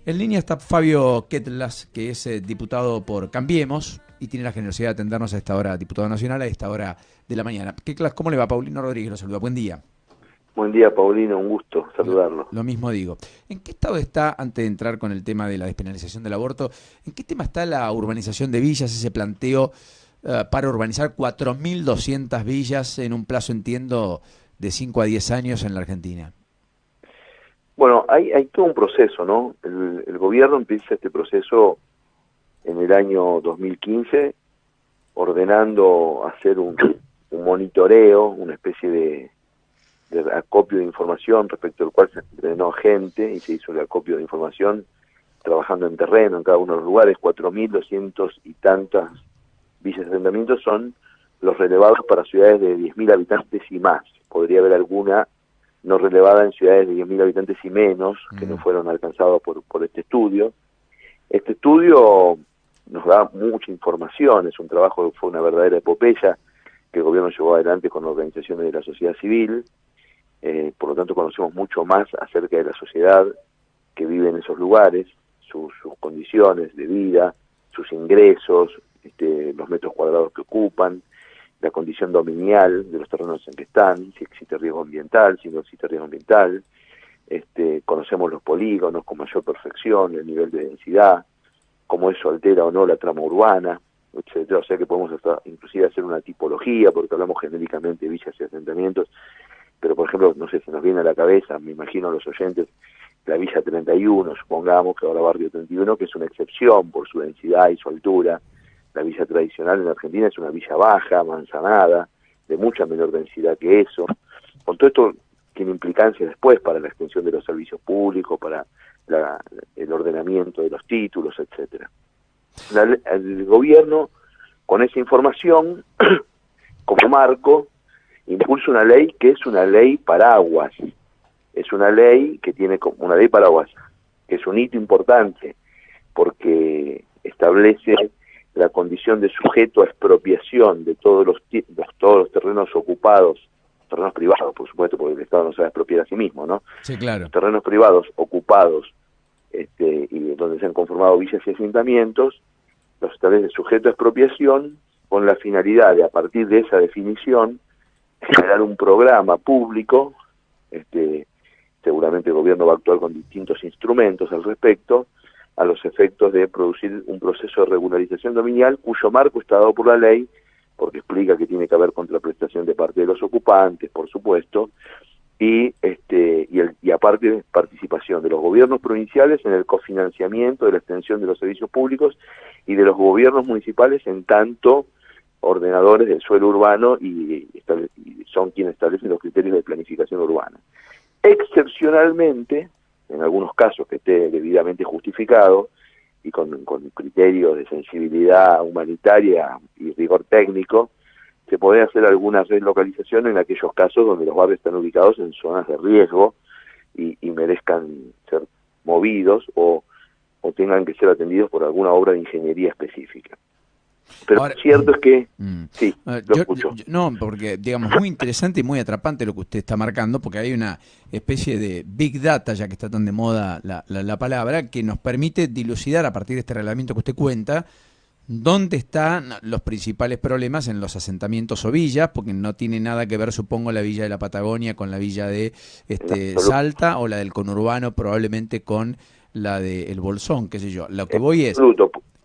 En línea está Fabio Ketlas, que es diputado por Cambiemos y tiene la generosidad de atendernos a esta hora, diputado nacional, a esta hora de la mañana. Ketlas, ¿cómo le va? Paulino Rodríguez lo saluda. Buen día. Buen día, Paulino, un gusto saludarlo. Lo mismo digo. ¿En qué estado está, antes de entrar con el tema de la despenalización del aborto, en qué tema está la urbanización de villas, ese planteo para urbanizar 4.200 villas en un plazo, entiendo, de 5 a 10 años en la Argentina? Bueno, hay todo un proceso, ¿no? El gobierno empieza este proceso en el año 2015, ordenando hacer un monitoreo, una especie de acopio de información respecto al cual se entrenó gente y se hizo el acopio de información trabajando en terreno en cada uno de los lugares. 4.200 y tantas villas de asentamientos son los relevados para ciudades de 10.000 habitantes y más. Podría haber alguna no relevada en ciudades de 10.000 habitantes y menos, que no fueron alcanzados por este estudio. Este estudio nos da mucha información, es un trabajo, fue una verdadera epopeya que el gobierno llevó adelante con organizaciones de la sociedad civil. Por lo tanto conocemos mucho más acerca de la sociedad que vive en esos lugares, sus condiciones de vida, sus ingresos, los metros cuadrados que ocupan, la condición dominial de los terrenos en que están, si existe riesgo ambiental, si no existe riesgo ambiental. Conocemos los polígonos con mayor perfección, el nivel de densidad, cómo eso altera o no la trama urbana, etcétera. O sea que podemos hasta inclusive hacer una tipología, porque hablamos genéricamente de villas y asentamientos, pero por ejemplo, no sé, se nos viene a la cabeza, me imagino a los oyentes, la Villa 31, supongamos que ahora Barrio 31, que es una excepción por su densidad y su altura. La villa tradicional en la Argentina es una villa baja, manzanada, de mucha menor densidad que eso. Con todo esto tiene implicancias después para la extensión de los servicios públicos, para el ordenamiento de los títulos, etcétera. El gobierno, con esa información como marco, impulsa una ley que es una ley paraguas. Es una ley que tiene como una ley paraguas, que es un hito importante, porque establece la condición de sujeto a expropiación de todos los terrenos ocupados, terrenos privados, por supuesto, porque el Estado no sabe expropiar a sí mismo, ¿no? Sí, claro. Los terrenos privados ocupados y donde se han conformado villas y asentamientos, los establece sujeto a expropiación con la finalidad de, a partir de esa definición, generar un programa público. Seguramente el gobierno va a actuar con distintos instrumentos al respecto, a los efectos de producir un proceso de regularización dominial cuyo marco está dado por la ley, porque explica que tiene que haber contraprestación de parte de los ocupantes, por supuesto, y aparte participación de los gobiernos provinciales en el cofinanciamiento de la extensión de los servicios públicos y de los gobiernos municipales en tanto ordenadores del suelo urbano y son quienes establecen los criterios de planificación urbana. Excepcionalmente, en algunos casos que esté debidamente justificado y con criterios de sensibilidad humanitaria y rigor técnico, se puede hacer alguna relocalización en aquellos casos donde los barrios están ubicados en zonas de riesgo y merezcan ser movidos o tengan que ser atendidos por alguna obra de ingeniería específica. Pero ahora, cierto es que... Sí, lo escucho. No, porque, digamos, muy interesante y muy atrapante lo que usted está marcando, porque hay una especie de big data, ya que está tan de moda la palabra, que nos permite dilucidar a partir de este reglamento que usted cuenta, dónde están los principales problemas en los asentamientos o villas, porque no tiene nada que ver, supongo, la villa de la Patagonia con la villa de Salta, o la del conurbano probablemente con la de El Bolsón, qué sé yo. Lo que voy es...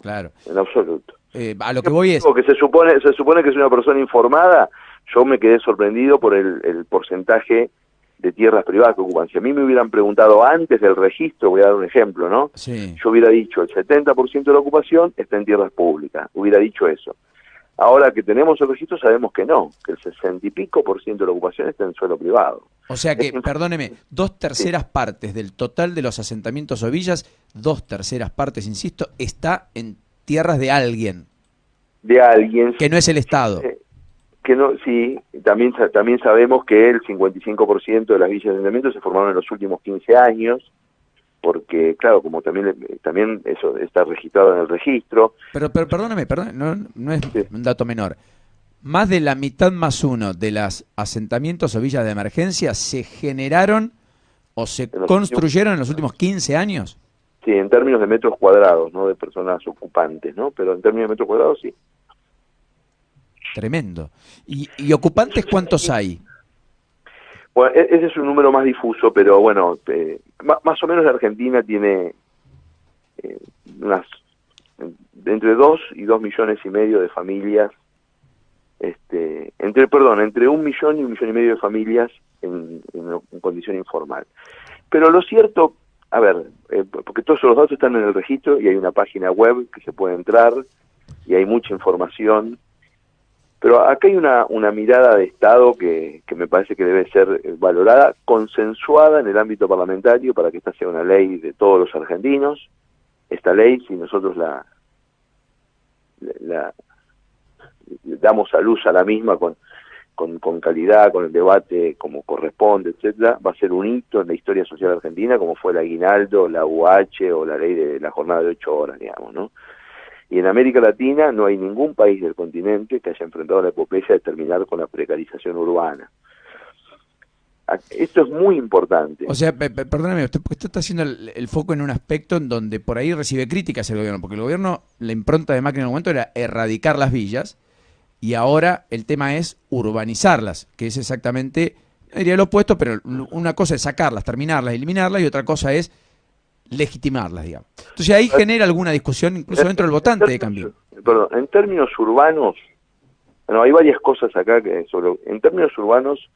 Claro. En absoluto. A lo que voy es... Que se supone que es una persona informada. Yo me quedé sorprendido por el porcentaje de tierras privadas que ocupan. Si a mí me hubieran preguntado antes del registro, voy a dar un ejemplo, ¿no? Sí. Yo hubiera dicho el 70% de la ocupación está en tierras públicas. Hubiera dicho eso. Ahora que tenemos el registro sabemos que no, que el 60 y pico % de la ocupación está en suelo privado. O sea que, perdóneme, 2/3 partes del total de los asentamientos o villas, 2/3 partes, insisto, está en tierras de alguien. De alguien. Que no es el Estado. Que no, sí, también sabemos que el 55% de las villas de asentamientos se formaron en los últimos 15 años, porque, claro, como también eso está registrado en el registro. Pero perdóname, no es un dato menor. Más de la mitad más uno de los asentamientos o villas de emergencia se generaron o se construyeron en los últimos 15 años. Sí, en términos de metros cuadrados, no de personas ocupantes, ¿no? Pero en términos de metros cuadrados sí. Tremendo. ¿Y ocupantes cuántos hay? Bueno, ese es un número más difuso, pero bueno, más o menos la Argentina tiene unas entre 2 y 2,5 millones de familias, entre 1 millón y 1,5 millones de familias en condición informal. Pero lo cierto, a ver, porque todos los datos están en el registro y hay una página web que se puede entrar y hay mucha información, pero acá hay una mirada de Estado que me parece que debe ser valorada, consensuada en el ámbito parlamentario para que esta sea una ley de todos los argentinos. Esta ley, si nosotros la damos a luz a la misma con calidad, con el debate como corresponde, etcétera, va a ser un hito en la historia social argentina, como fue el aguinaldo, la UH o la ley de la jornada de 8 horas, digamos, ¿no? Y en América Latina no hay ningún país del continente que haya enfrentado la epopeya de terminar con la precarización urbana. Esto es muy importante. O sea, perdóname, usted está haciendo el foco en un aspecto en donde por ahí recibe críticas el gobierno, porque el gobierno, la impronta de Macri en el momento era erradicar las villas, y ahora el tema es urbanizarlas, que es exactamente, diría lo opuesto, pero una cosa es sacarlas, terminarlas, eliminarlas, y otra cosa es legitimarlas, digamos. Entonces ahí genera alguna discusión, incluso dentro del votante de Cambio. Perdón, en términos urbanos, bueno, hay varias cosas acá en términos urbanos,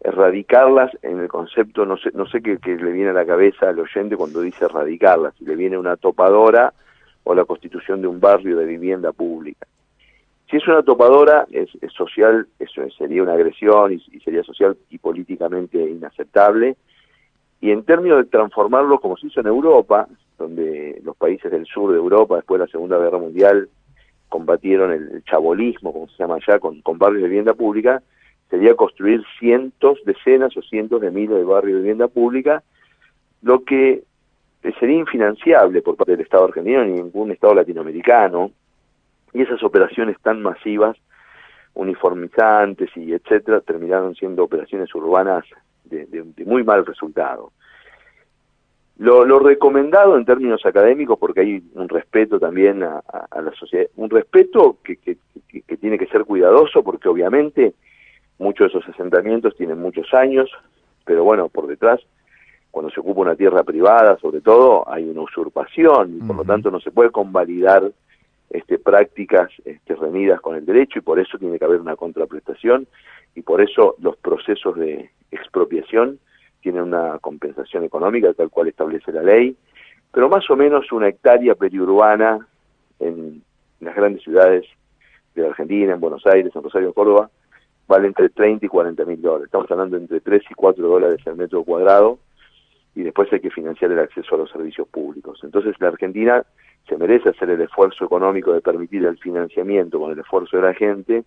erradicarlas en el concepto, no sé qué le viene a la cabeza al oyente cuando dice erradicarlas, si le viene una topadora o la constitución de un barrio de vivienda pública. Si es una topadora, es social, eso sería una agresión y sería social y políticamente inaceptable. Y en términos de transformarlo como se hizo en Europa, donde los países del sur de Europa, después de la Segunda Guerra Mundial, combatieron el chabolismo, como se llama allá, con barrios de vivienda pública, sería construir decenas o cientos de miles de barrios de vivienda pública, lo que sería infinanciable por parte del Estado argentino ni ningún Estado latinoamericano, y esas operaciones tan masivas, uniformizantes y etcétera, terminaron siendo operaciones urbanas de muy mal resultado. Lo recomendado en términos académicos, porque hay un respeto también a la sociedad, un respeto que tiene que ser cuidadoso, porque obviamente muchos de esos asentamientos tienen muchos años, pero bueno, por detrás, cuando se ocupa una tierra privada, sobre todo, hay una usurpación, y por lo tanto no se puede convalidar prácticas reñidas con el derecho, y por eso tiene que haber una contraprestación, y por eso los procesos de expropiación tienen una compensación económica tal cual establece la ley, pero más o menos una hectárea periurbana en las grandes ciudades de la Argentina, en Buenos Aires, en Rosario, en Córdoba, vale entre 30 y 40 mil dólares. Estamos hablando entre 3 y 4 dólares al metro cuadrado, y después hay que financiar el acceso a los servicios públicos. Entonces la Argentina se merece hacer el esfuerzo económico de permitir el financiamiento con el esfuerzo de la gente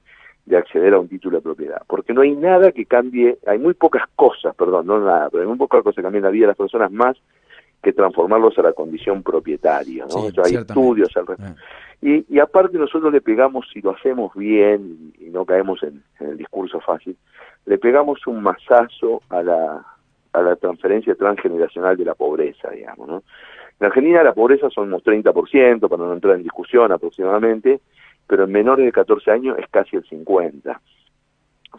de acceder a un título de propiedad, porque no hay nada que cambie, hay muy pocas cosas, perdón, no nada, pero hay muy pocas cosas que cambien la vida de las personas más que transformarlos a la condición propietaria, ¿no? Sí, Entonces, hay estudios al respecto. Y aparte nosotros le pegamos, si lo hacemos bien y no caemos en el discurso fácil, le pegamos un mazazo a la transferencia transgeneracional de la pobreza, digamos, ¿no? En Argentina la pobreza somos 30%, para no entrar en discusión aproximadamente, pero en menores de 14 años es casi el 50%.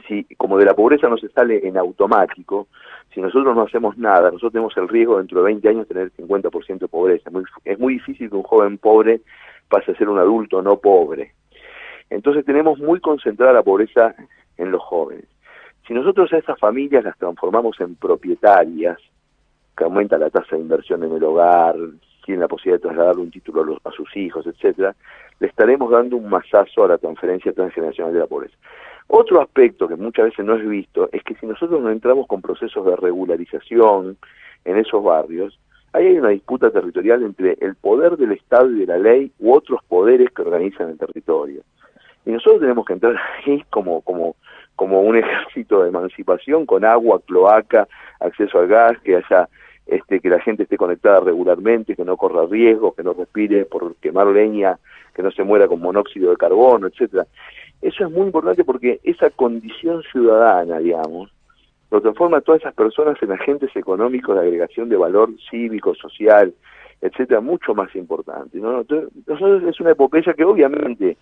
Si, como de la pobreza no se sale en automático, si nosotros no hacemos nada, nosotros tenemos el riesgo dentro de 20 años de tener 50% de pobreza. Es muy difícil que un joven pobre pase a ser un adulto no pobre. Entonces tenemos muy concentrada la pobreza en los jóvenes. Si nosotros a esas familias las transformamos en propietarias, que aumenta la tasa de inversión en el hogar, tienen la posibilidad de trasladar un título a sus hijos, etcétera, le estaremos dando un mazazo a la transferencia transgeneracional de la pobreza. Otro aspecto que muchas veces no es visto es que si nosotros no entramos con procesos de regularización en esos barrios, ahí hay una disputa territorial entre el poder del Estado y de la ley u otros poderes que organizan el territorio. Y nosotros tenemos que entrar ahí como un ejército de emancipación, con agua, cloaca, acceso al gas, que haya que la gente esté conectada regularmente, que no corra riesgos, que no respire por quemar leña, que no se muera con monóxido de carbono, etcétera. Eso es muy importante porque esa condición ciudadana, digamos, lo transforma a todas esas personas en agentes económicos de agregación de valor cívico, social, etcétera, mucho más importante, ¿no? Entonces, es una epopeya que obviamente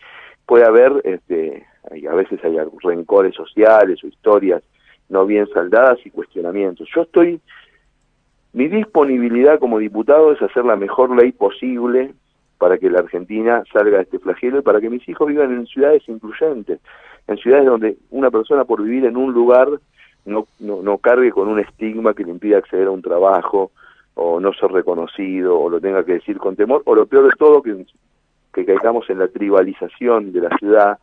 puede haber, a veces hay rencores sociales o historias no bien saldadas y cuestionamientos. Mi disponibilidad como diputado es hacer la mejor ley posible para que la Argentina salga de este flagelo y para que mis hijos vivan en ciudades incluyentes, en ciudades donde una persona por vivir en un lugar no cargue con un estigma que le impida acceder a un trabajo, o no ser reconocido, o lo tenga que decir con temor, o lo peor de todo, que caigamos en la tribalización de la ciudad,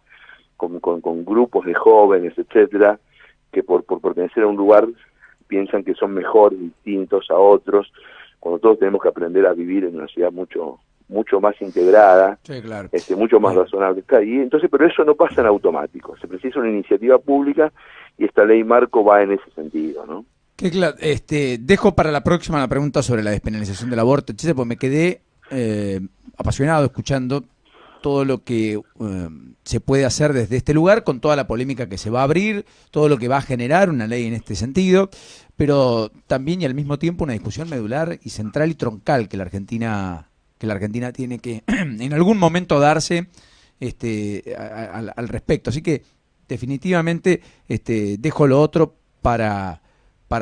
con grupos de jóvenes, etcétera, que por pertenecer a un lugar piensan que son mejores, distintos a otros, cuando todos tenemos que aprender a vivir en una ciudad mucho más integrada, sí, claro, mucho más razonable. Y entonces, pero eso no pasa en automático, se precisa una iniciativa pública y esta ley marco va en ese sentido, ¿no? Que claro, dejo para la próxima la pregunta sobre la despenalización del aborto, etcétera, porque me quedé apasionado escuchando todo lo que se puede hacer desde este lugar, con toda la polémica que se va a abrir, todo lo que va a generar una ley en este sentido, pero también y al mismo tiempo una discusión medular y central y troncal que la Argentina tiene que en algún momento darse al respecto. Así que definitivamente dejo lo otro para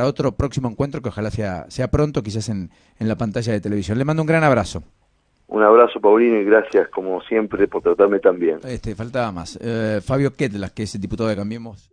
otro próximo encuentro que ojalá sea pronto, quizás en la pantalla de televisión. Le mando un gran abrazo. Un abrazo, Paulino, y gracias, como siempre, por tratarme tan bien. Faltaba más. Fabio Ketlas, que es el diputado de Cambiemos.